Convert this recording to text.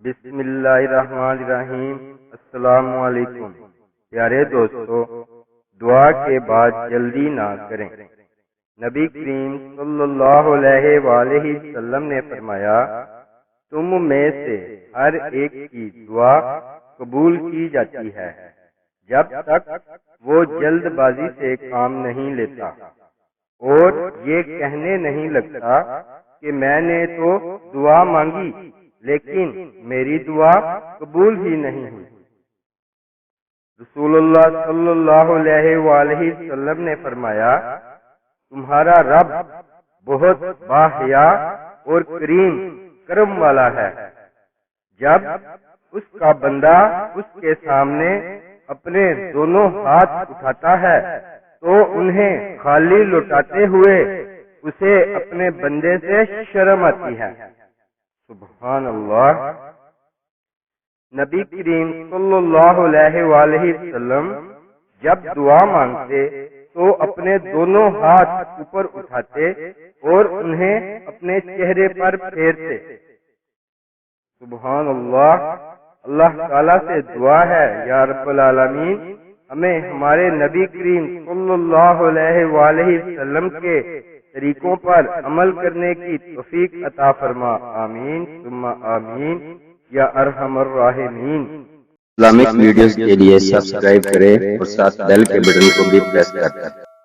بسم اللہ الرحمن الرحیم۔ السلام علیکم پیارے دوستو، دعا کے بعد جلدی نہ کریں۔ نبی کریم صلی اللہ علیہ وآلہ وسلم نے فرمایا، تم میں سے ہر ایک کی دعا قبول کی جاتی ہے جب تک وہ جلد بازی سے کام نہیں لیتا اور یہ کہنے نہیں لگتا کہ میں نے تو دعا مانگی لیکن میری دعا قبول ہی نہیں ہوئی۔ رسول اللہ صلی اللہ علیہ وآلہ وسلم نے فرمایا، تمہارا رب بہت باحیا اور کرم والا ہے۔ جب اس کا بندہ اس کے سامنے اپنے دونوں ہاتھ اٹھاتا ہے تو انہیں خالی لوٹاتے ہوئے اسے اپنے بندے سے شرم آتی ہے۔ سبحان اللہ۔ نبی کریم صلی اللہ علیہ وآلہ وسلم جب دعا مانگتے تو اپنے دونوں ہاتھ اوپر اٹھاتے اور انہیں اپنے چہرے پر پھیرتے۔ سبحان اللہ۔ اللہ تعالیٰ سے دعا ہے، یا رب العالمین ہمیں ہمارے نبی کریم صلی اللہ علیہ وآلہ وسلم کے طریقوں پر عمل کرنے کی توفیق عطا فرما، آمین ثم آمین یا ارحم الراحمین۔ اسلامک ویڈیوز کے لیے سبسکرائب کریں اور ساتھ بیل کے بٹن کو بھی پریس کریں۔